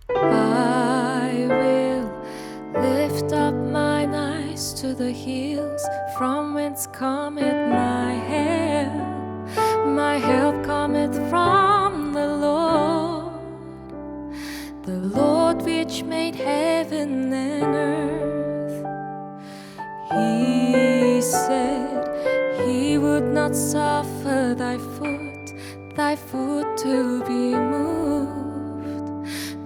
I will lift up mine eyes to the hills, from whence cometh my help. My help cometh from the Lord which made heaven and earth. He said he would not suffer thy foot to be moved.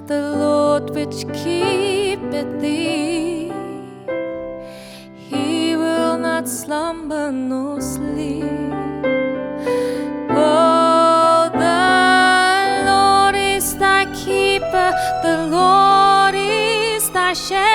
The Lord which keepeth thee, he will not slumber nor sleep. Oh, the Lord is thy keeper, the Lord is thy shepherd.